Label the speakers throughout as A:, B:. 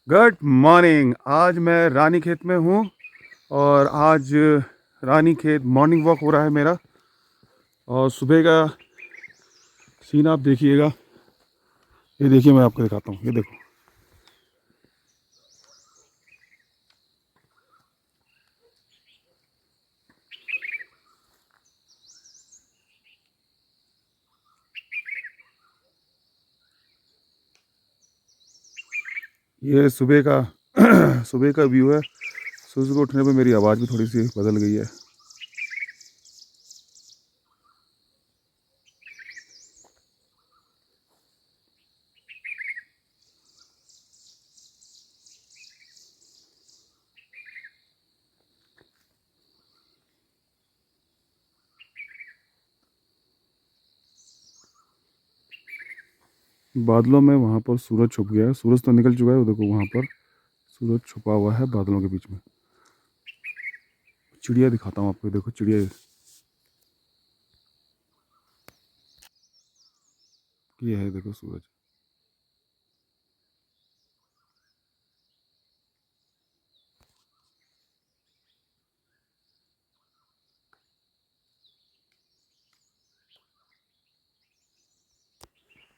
A: Good morning. आज मैं रानीखेत में हूँ और आज रानीखेत मॉर्निंग वॉक हो रहा है मेरा। और सुबह का सीन आप देखिएगा। ये देखिए, मैं आपको दिखाता हूँ। ये देखो, ये सुबह का सुबह का व्यू है। सुबह को उठने पे मेरी आवाज़ भी थोड़ी सी बदल गई है। बादलों में वहाँ पर सूरज छुप गया है। सूरज तो निकल चुका है, वो देखो वहाँ पर सूरज छुपा हुआ है बादलों के बीच में। चिड़िया दिखाता हूँ आपको, देखो चिड़िया। ये है, देखो सूरज।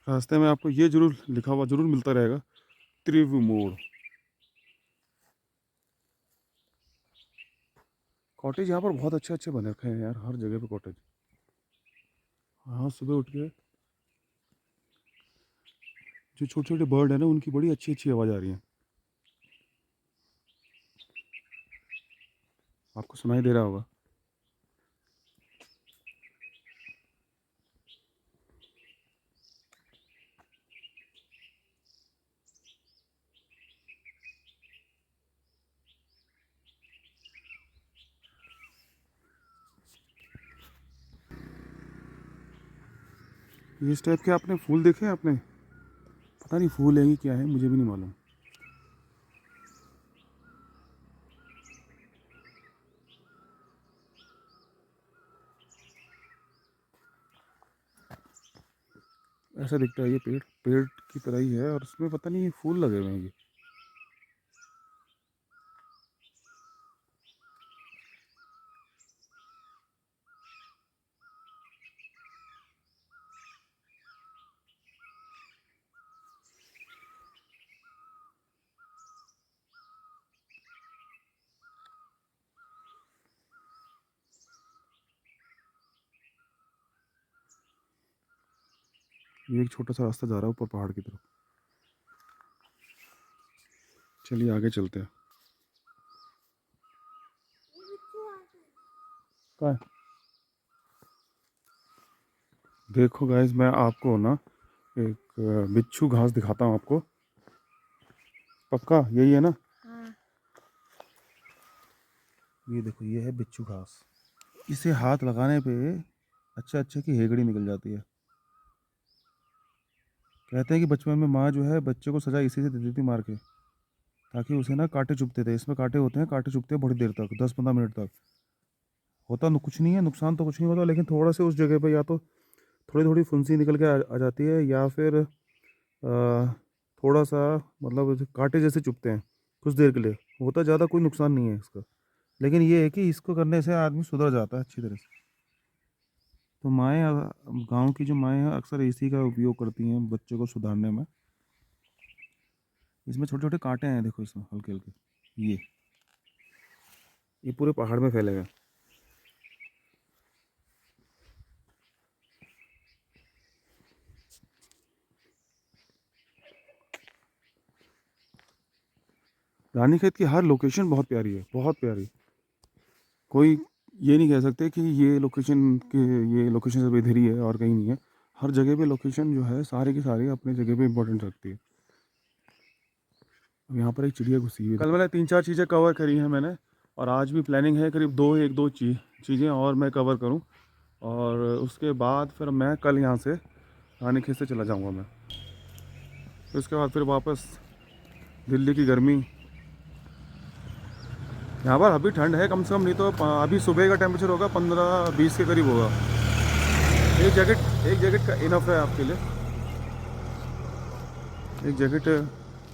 A: रास्ते में आपको ये जरूर लिखा हुआ जरूर मिलता रहेगा, त्रिव्य मोड़। कॉटेज यहाँ पर बहुत अच्छे अच्छे बने रखे हैं यार, हर जगह पे कॉटेज। हाँ, सुबह उठ के जो छोटे छोटे बर्ड है ना, उनकी बड़ी अच्छी अच्छी आवाज़ आ रही है। आपको सुनाई दे रहा होगा। इस टाइप के आपने फूल देखे हैं आपने? पता नहीं फूल है कि क्या है, मुझे भी नहीं मालूम। ऐसा दिखता है, ये पेड़ पेड़ की तरह ही है और उसमें पता नहीं ये फूल लगे हुए हैं ये। ये एक छोटा सा रास्ता जा रहा है ऊपर पहाड़ की तरफ। चलिए आगे चलते हैं। कहाँ है? देखो गाइस, मैं आपको ना एक बिच्छू घास दिखाता हूँ आपको। पक्का यही है ना?
B: हाँ।
A: ये देखो, ये है बिच्छू घास। इसे हाथ लगाने पे अच्छे अच्छे की हेगड़ी निकल जाती है। कहते हैं कि बचपन में माँ जो है बच्चे को सजा इसी से देती थी, मार के, ताकि उसे ना कांटे चुभते थे। इसमें कांटे होते हैं, कांटे चुभते हैं बड़ी देर तक, 10-15 मिनट तक। होता कुछ नहीं है, नुकसान तो कुछ नहीं होता, लेकिन थोड़ा से उस जगह पे या तो थोड़ी थोड़ी फुंसी निकल के आ जाती है, या फिर थोड़ा सा, मतलब जैसे कांटे जैसे चुभते हैं कुछ देर के लिए। होता ज़्यादा कोई नुकसान नहीं है इसका, लेकिन ये है कि इसको करने से आदमी सुधर जाता है अच्छी तरह से। तो माएँ, गांव की जो माएँ हैं अक्सर इसी का उपयोग करती हैं बच्चों को सुधारने में। इसमें छोटे छोटे कांटे हैं, देखो इसमें हल्के हल्के। ये पूरे पहाड़ में फैले हुए हैं। रानीखेत की हर लोकेशन बहुत प्यारी है, बहुत प्यारी। कोई ये नहीं कह सकते कि ये लोकेशन सिर्फ इधर ही है और कहीं नहीं है। हर जगह पे लोकेशन जो है सारी की सारी अपनी जगह पे इम्पोर्टेंट रखती है। अब यहाँ पर एक चिड़िया घुसी हुई है। कल मैंने 3-4 चीज़ें कवर करी हैं मैंने, और आज भी प्लानिंग है करीब एक दो चीज़ें और मैं कवर करूँ। और उसके बाद फिर मैं कल यहाँ से रानीखेत से चला जाऊँगा मैं। फिर उसके बाद फिर वापस दिल्ली की गर्मी। यहाँ पर अभी ठंड है कम से कम, नहीं तो अभी सुबह का टेम्परेचर होगा 15-20 के करीब होगा। एक जैकेट का इनफ है आपके लिए। एक जैकेट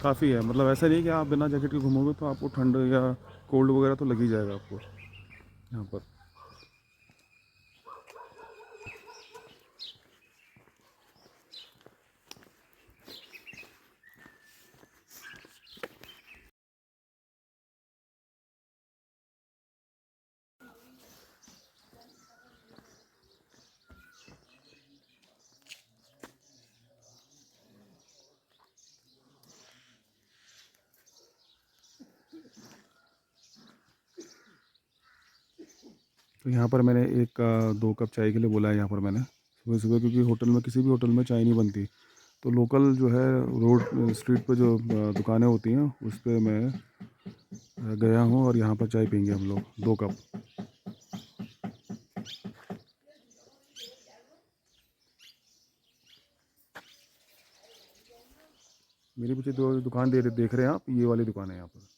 A: काफ़ी है, मतलब ऐसा नहीं है कि आप बिना जैकेट के घूमोगे तो आपको ठंड या कोल्ड वगैरह तो लग ही जाएगा आपको यहाँ पर। तो यहाँ पर मैंने एक 2 कप चाय के लिए बोला है यहाँ पर मैंने सुबह सुबह, क्योंकि होटल में, किसी भी होटल में चाय नहीं बनती। तो लोकल जो है रोड स्ट्रीट पे जो दुकानें होती हैं उस पे मैं गया हूँ और यहाँ पर चाय पीएंगे हम लोग 2 कप। मेरे पीछे दो दुकान देख रहे हैं आप, ये वाली दुकान है यहाँ पर।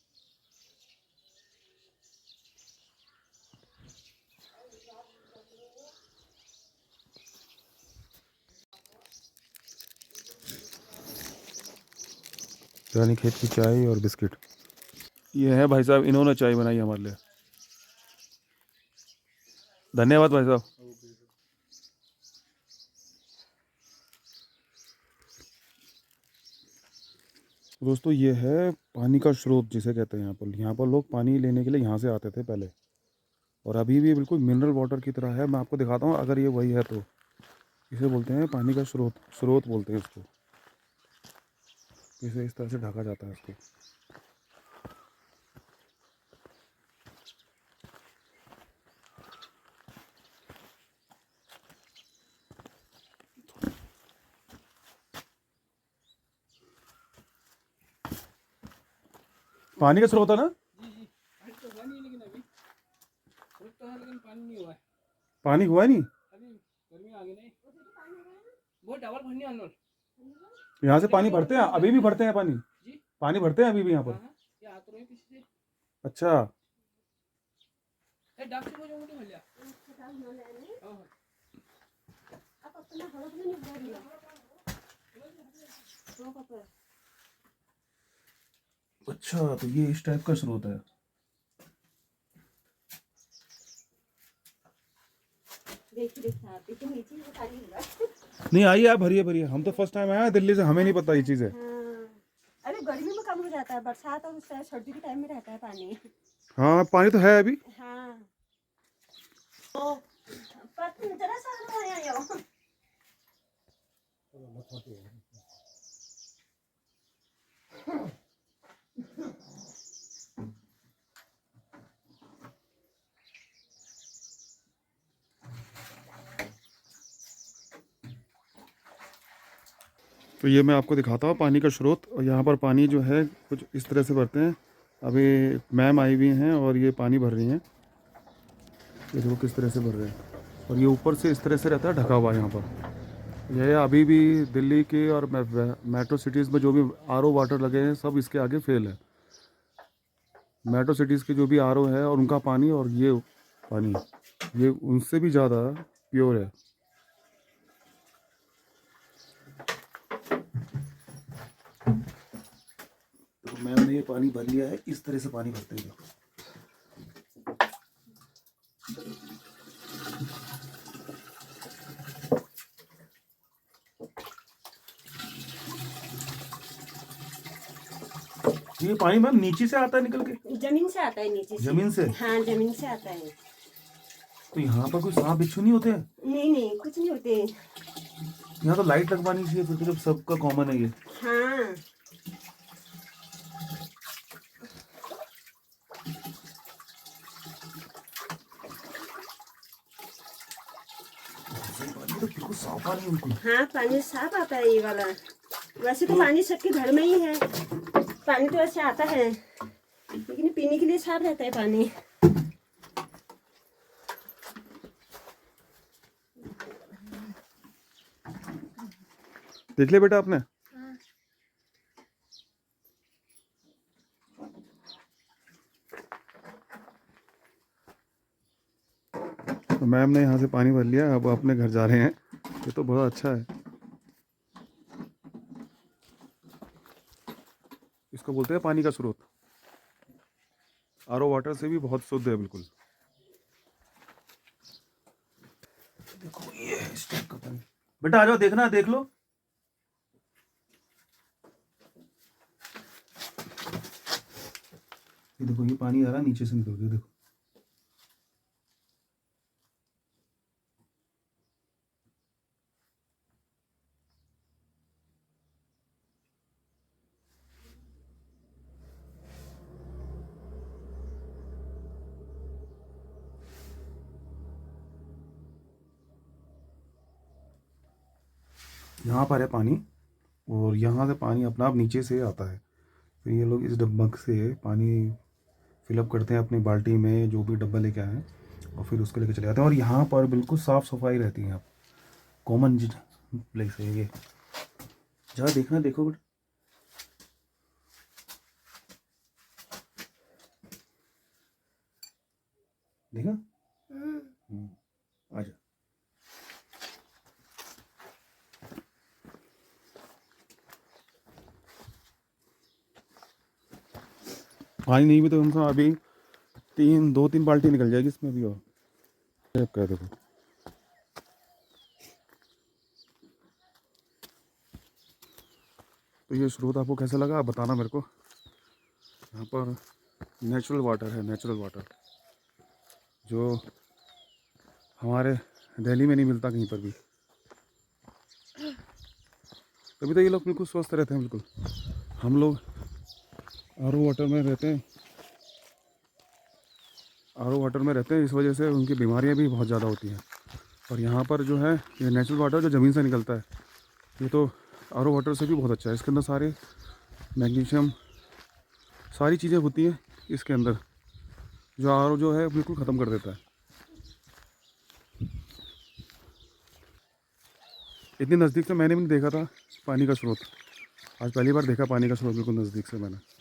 A: रानीखेत की चाय और बिस्किट। ये है भाई साहब, इन्होंने चाय बनाई हमारे लिए। धन्यवाद भाई साहब। दोस्तों ये है पानी का स्रोत जिसे कहते हैं यहाँ पर। यहाँ पर लोग पानी लेने के लिए यहाँ से आते थे पहले, और अभी भी बिल्कुल मिनरल वाटर की तरह है। मैं आपको दिखाता हूँ अगर ये वही है तो। इसे बोलते हैं पानी का स्रोत, स्रोत बोलते हैं इसको। इसे इस तरह से ढका जाता है इसको। पानी का स्रोत है ना?
B: अभी तो हुआ नहीं, लेकिन अभी स्रोत तो है लेकिन पानी नहीं हुआ है।
A: पानी हुआ नहीं,
B: अभी गर्मी आ गई नहीं, बहुत डबल भरनी है।
A: यहाँ से पानी भरते हैं, अभी भी भरते हैं पानी।
B: जी
A: पानी भरते हैं अभी भी यहाँ पर।
B: हाँ, ये आ तो रहे पीछे से।
A: अच्छा,
B: ए डाक से मुझे भर लिया। हाँ,
A: अच्छा तो ये इस टाइप का स्रोत है। नहीं आइए आप, भरिए भरिए। हम तो फर्स्ट टाइम आए हैं दिल्ली से, हमें नहीं पता ये चीज़ है।
C: हाँ। अरे गर्मी में कम हो जाता है, बरसात और उस सर्दी के टाइम में रहता है पानी।
A: हाँ पानी तो है अभी।
C: हाँ तो जरा सा हम आए हो।
A: तो ये मैं आपको दिखाता हूँ पानी का स्रोत। और यहाँ पर पानी जो है कुछ इस तरह से भरते हैं। अभी मैम आई हुई हैं और ये पानी भर रही हैं। ये देखो किस तरह से भर रहे हैं, और ये ऊपर से इस तरह से रहता है ढका हुआ यहाँ पर। यह अभी भी दिल्ली के और मेट्रो सिटीज़ में जो भी आरओ वाटर लगे हैं सब इसके आगे फेल है। मेट्रो सिटीज़ के जो भी आरओ है और उनका पानी और ये पानी, ये उनसे भी ज़्यादा प्योर है। तो मैम ने ये पानी भर लिया है, इस तरह से पानी भरते हैं। ये पानी मैम नीचे से आता है निकल के?
C: जमीन से आता है, नीचे से।
A: जमीन से?
C: हाँ जमीन से आता है।
A: तो यहाँ पर कोई सांप बिच्छू नहीं होते?
C: नहीं नहीं कुछ नहीं होते।
A: यहाँ तो लाइट लगवानी चाहिए फिर तो, जब सबका कॉमन है ये।
C: हाँ
A: तो बिल्कुल साफ पानी है बिल्कुल।
C: हाँ पानी साफ आता है ये वाला। वैसे तो पानी सबके घर में ही है, पानी तो ऐसे आता है, लेकिन पीने के लिए साफ रहता है पानी।
A: देख लिया बेटा आपने? तो मैम ने यहाँ से पानी भर लिया, अब अपने घर जा रहे हैं। ये तो बहुत अच्छा है। इसको बोलते हैं पानी का स्रोत। आरओ वाटर से भी बहुत शुद्ध है बिल्कुल। देखो ये इस टाइप का पानी। बेटा आ जाओ, देखना, देख लो। ये देखो, ये पानी आ रहा है नीचे से निकल के, देखो। यहाँ पर है पानी, और यहाँ से पानी अपना आप नीचे से आता है। तो ये लोग इस डब्बा से पानी फिलअप करते हैं अपनी बाल्टी में, जो भी डब्बा लेके आए हैं, और फिर उसको लेके चले जाते हैं। और यहाँ पर बिल्कुल साफ़ सफाई रहती है। आप कॉमन प्लेस है ये, जहाँ देखना देखो बेटा। देखा? आ जा। पानी नहीं भी तो हम अभी 2-3 बाल्टी निकल जाएगी इसमें भी। और क्या देखो, तो ये स्रोत आपको कैसा लगा आप बताना मेरे को। यहाँ पर नेचुरल वाटर है, नेचुरल वाटर, जो हमारे दिल्ली में नहीं मिलता कहीं पर भी। तभी तो ये लोग बिल्कुल स्वस्थ रहते हैं बिल्कुल। हम लोग आरओ वाटर में रहते हैं, आरओ वाटर में रहते हैं, इस वजह से उनकी बीमारियां भी बहुत ज़्यादा होती हैं। और यहाँ पर जो है ये नेचुरल वाटर जो ज़मीन से निकलता है, ये तो आरओ वाटर से भी बहुत अच्छा है। इसके अंदर सारे मैग्नीशियम, सारी चीज़ें होती हैं इसके अंदर, जो आरओ जो है बिल्कुल ख़त्म कर देता है। इतनी नज़दीक से मैंने भी नहीं देखा था पानी का स्रोत, आज पहली बार देखा पानी का स्रोत बिल्कुल नज़दीक से मैंने।